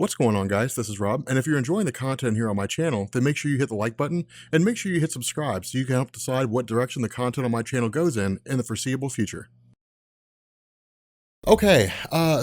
What's going on, guys? This is Rob, and if you're enjoying the content here on my channel, then make sure you hit the like button and make sure you hit subscribe so you can help decide what direction the content on my channel goes in the foreseeable future. Okay,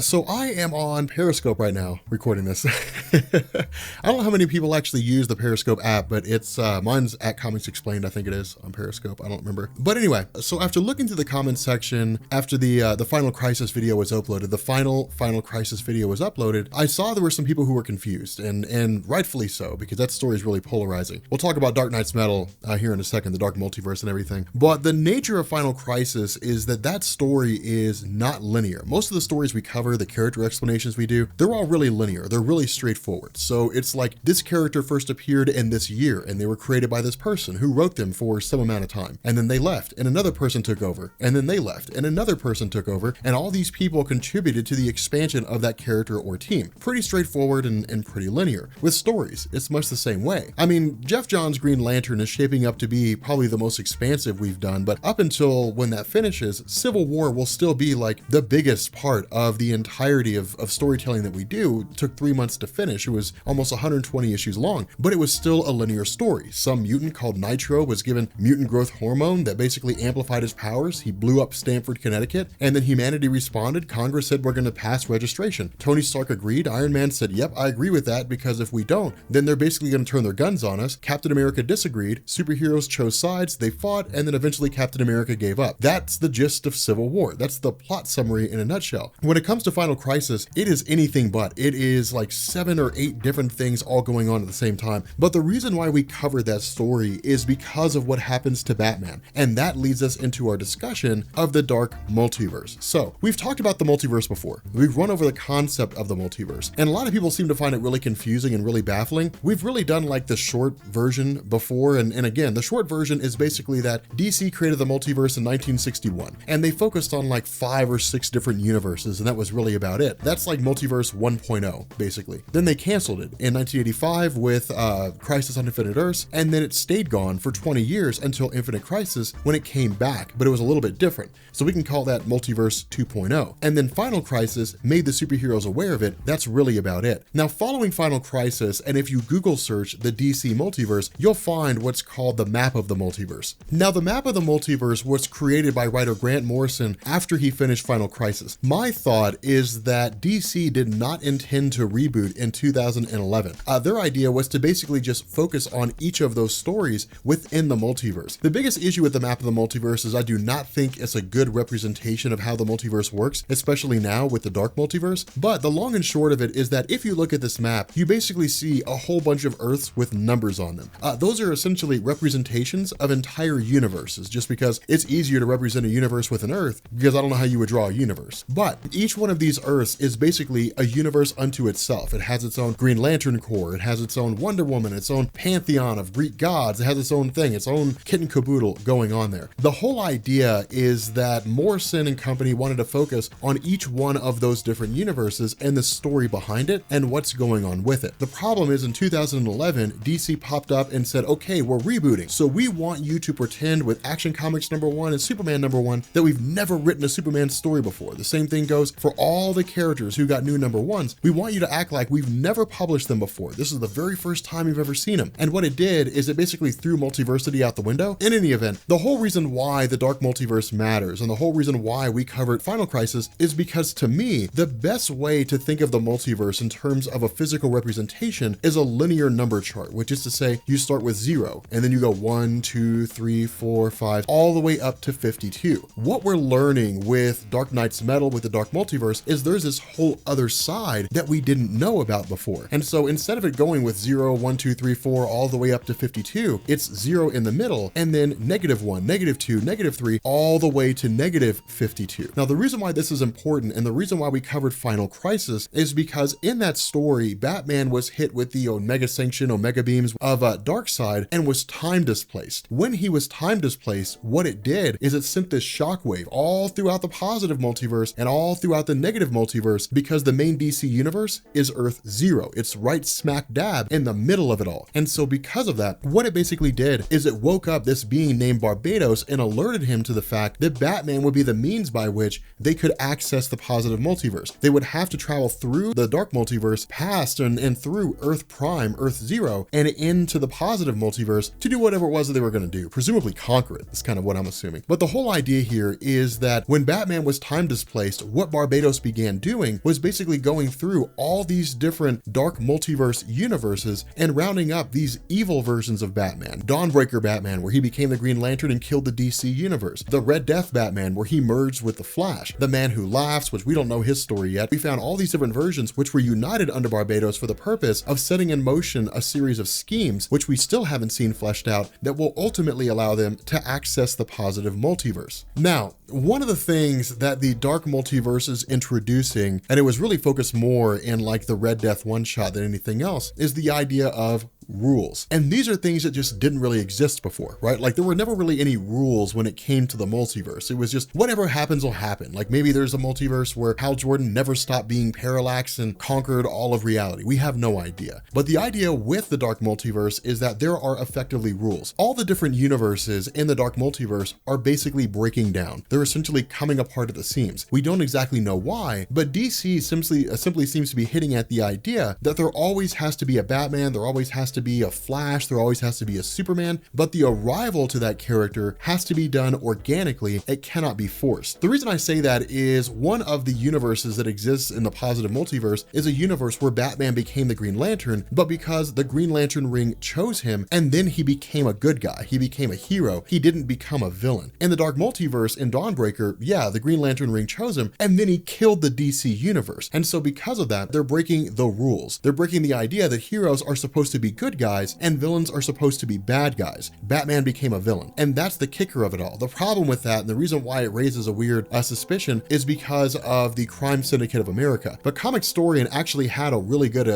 so I am on Periscope right now, recording this. I don't know how many people actually use the Periscope app, but it's, mine's at Comics Explained, I think it is, on Periscope, I don't remember. But anyway, so after looking through the comments section, after the Final Crisis video was uploaded, the Final Crisis video was uploaded, I saw there were some people who were confused, and rightfully so, because that story is really polarizing. We'll talk about Dark Knight's Metal here in a second, the Dark Multiverse and everything. But the nature of Final Crisis is that that story is not linear. Most of the stories we cover, the character explanations we do, they're all really linear. They're really straightforward. So it's like this character first appeared in this year and they were created by this person who wrote them for some amount of time. And then they left and another person took over. And then they left and another person took over. And all these people contributed to the expansion of that character or team. Pretty straightforward and pretty linear. With stories, it's much the same way. I mean, Jeff Johns' Green Lantern is shaping up to be probably the most expansive we've done, but up until when that finishes, Civil War will still be like the biggest part of the entirety of storytelling that we do. It took 3 months to finish. It was almost 120 issues long, but it was still a linear story. Some mutant called Nitro was given mutant growth hormone that basically amplified his powers. He blew up Stamford, Connecticut, and then humanity responded. Congress said, we're going to pass registration. Tony Stark agreed. Iron Man said, yep, I agree with that, because if we don't, then they're basically going to turn their guns on us. Captain America disagreed. Superheroes chose sides. They fought, and then eventually Captain America gave up. That's the gist of Civil War. That's the plot summary in a nutshell. When it comes to Final Crisis, it is anything but. It is like 7 or 8 different things all going on at the same time. But the reason why we cover that story is because of what happens to Batman. And that leads us into our discussion of the Dark Multiverse. So we've talked about the multiverse before. We've run over the concept of the multiverse. And a lot of people seem to find it really confusing and really baffling. We've really done like the short version before. And again, the short version is basically that DC created the multiverse in 1961. And they focused on like 5 or 6 different universes, and that was really about it. That's like Multiverse 1.0, basically. Then they canceled it in 1985 with Crisis on Infinite Earths, and then it stayed gone for 20 years until Infinite Crisis when it came back, but it was a little bit different. So we can call that Multiverse 2.0. And then Final Crisis made the superheroes aware of it. That's really about it. Now, following Final Crisis, and if you Google search the DC multiverse, you'll find what's called the map of the multiverse. Now, the map of the multiverse was created by writer Grant Morrison after he finished Final Crisis. My thought is that DC did not intend to reboot in 2011. Their idea was to basically just focus on each of those stories within the multiverse. The biggest issue with the map of the multiverse is I do not think it's a good representation of how the multiverse works, especially now with the Dark Multiverse. But the long and short of it is that if you look at this map, you basically see a whole bunch of Earths with numbers on them. Those are essentially representations of entire universes, just because it's easier to represent a universe with an Earth, because I don't know how you would draw a universe. But each one of these Earths is basically a universe unto itself. It has its own Green Lantern Corps, it has its own Wonder Woman, its own pantheon of Greek gods, it has its own thing, its own kit and caboodle going on there. The whole idea is that Morrison and company wanted to focus on each one of those different universes and the story behind it and what's going on with it. The problem is in 2011, DC popped up and said, okay, we're rebooting. So we want you to pretend with Action Comics #1 and Superman #1 that we've never written a Superman story before. The same thing goes for all the characters who got new #1s. We want you to act like we've never published them before. This is the very first time you've ever seen them. And what it did is it basically threw multiversity out the window. In any event, the whole reason why the Dark Multiverse matters and the whole reason why we covered Final Crisis is because, to me, the best way to think of the multiverse in terms of a physical representation is a linear number chart, which is to say you start with 0 and then you go 1, 2, 3, 4, 5, all the way up to 52. What we're learning with Dark Knight's Metal, with the Dark Multiverse, is there's this whole other side that we didn't know about before. And so instead of it going with 0, 1, 2, 3, 4, all the way up to 52, it's 0 in the middle, and then -1, -2, -3, all the way to -52. Now, the reason why this is important and the reason why we covered Final Crisis is because in that story, Batman was hit with the Omega Sanction, Omega Beams of Darkseid and was time displaced. When he was time displaced, what it did is it sent this shockwave all throughout the positive multiverse and all throughout the negative multiverse, because the main DC universe is Earth zero. It's right smack dab in the middle of it all. And so because of that, what it basically did is it woke up this being named Barbados and alerted him to the fact that Batman would be the means by which they could access the positive multiverse. They would have to travel through the dark multiverse, past and through Earth Prime, Earth Zero, and into the positive multiverse to do whatever it was that they were going to do, presumably conquer it. That's kind of what I'm assuming. But the whole idea here is that when Batman was time displaced, what Barbados began doing was basically going through all these different dark multiverse universes and rounding up these evil versions of Batman. Dawnbreaker Batman, where he became the Green Lantern and killed the DC universe. The Red Death Batman, where he merged with the Flash. The Man Who Laughs, which we don't know his story yet. We found all these different versions which were united under Barbados for the purpose of setting in motion a series of schemes, which we still haven't seen fleshed out, that will ultimately allow them to access the positive multiverse. Now, one of the things that the dark multiverse is introducing, and it was really focused more in like the Red Death one-shot than anything else, is the idea of rules. And these are things that just didn't really exist before, right? Like there were never really any rules when it came to the multiverse. It was just whatever happens will happen. Like maybe there's a multiverse where Hal Jordan never stopped being Parallax and conquered all of reality. We have no idea. But the idea with the dark multiverse is that there are effectively rules. All the different universes in the dark multiverse are basically breaking down. They're essentially coming apart at the seams. We don't exactly know why, but DC simply seems to be hitting at the idea that there always has to be a Batman, there always has to be a Flash, there always has to be a Superman, but the arrival to that character has to be done organically. It cannot be forced. The reason I say that is one of the universes that exists in the positive multiverse is a universe where Batman became the Green Lantern, but because the Green Lantern ring chose him, and then he became a good guy, he became a hero, he didn't become a villain. In the dark multiverse, in Dawnbreaker, yeah, the Green Lantern ring chose him, and then he killed the DC universe. And so because of that, they're breaking the rules. They're breaking the idea that heroes are supposed to be good guys and villains are supposed to be bad guys. Batman became a villain, and that's the kicker of it all. The problem with that, and the reason why it raises a weird suspicion, is because of the Crime Syndicate of America. But Comicstorian actually had a really good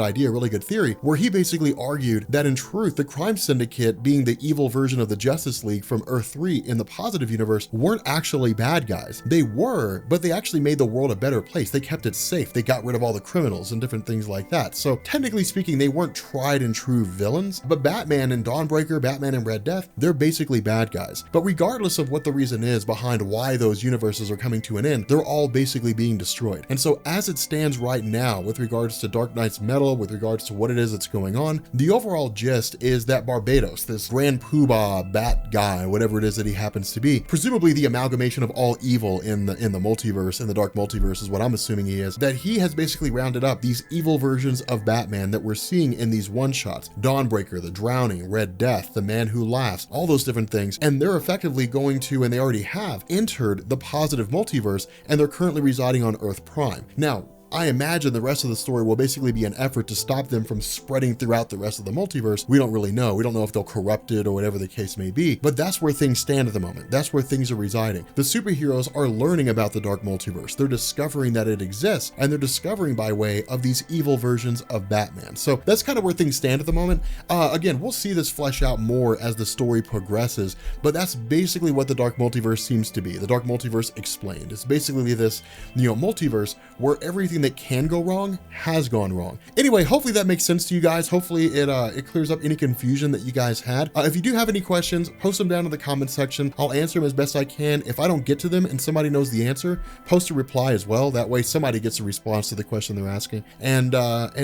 idea, a really good theory, where he basically argued that in truth, the Crime Syndicate, being the evil version of the Justice League from Earth 3 in the positive universe, weren't actually bad guys. They were, but they actually made the world a better place. They kept it safe. They got rid of all the criminals and different things like that. So technically speaking, they weren't tried and true villains, but Batman and Dawnbreaker, Batman and Red Death, they're basically bad guys. But regardless of what the reason is behind why those universes are coming to an end, they're all basically being destroyed. And so as it stands right now, with regards to Dark Knight's Metal, with regards to what it is that's going on, the overall gist is that Barbados, this Grand Poobah Bat guy, whatever it is that he happens to be, presumably the amalgamation of all evil in the multiverse, in the dark multiverse is what I'm assuming he is, that he has basically rounded up these evil versions of Batman that we're seeing in these one-shots. Dawnbreaker, the Drowning, Red Death, the Man Who Laughs, all those different things. And they're effectively going to, and they already have, entered the positive multiverse, and they're currently residing on Earth Prime. Now, I imagine the rest of the story will basically be an effort to stop them from spreading throughout the rest of the multiverse. We don't really know. We don't know if they'll corrupt it or whatever the case may be, but that's where things stand at the moment. That's where things are residing. The superheroes are learning about the dark multiverse. They're discovering that it exists, and they're discovering by way of these evil versions of Batman. So that's kind of where things stand at the moment. Again, we'll see this flesh out more as the story progresses, but that's basically what the dark multiverse seems to be. The dark multiverse explained. It's basically this, multiverse where everything that can go wrong has gone wrong. Anyway, hopefully that makes sense to you guys. Hopefully it clears up any confusion that you guys had. If you do have any questions, post them down in the comment section. I'll answer them as best I can. If I don't get to them and somebody knows the answer, post a reply as well. That way somebody gets a response to the question they're asking. And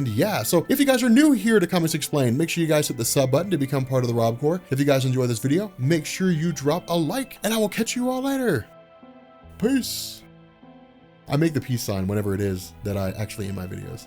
yeah, so if you guys are new here to Comics Explained, make sure you guys hit the sub button to become part of the Rob Corps. If you guys enjoy this video, make sure you drop a like, and I will catch you all later. Peace. I make the peace sign whenever it is that I actually end my videos.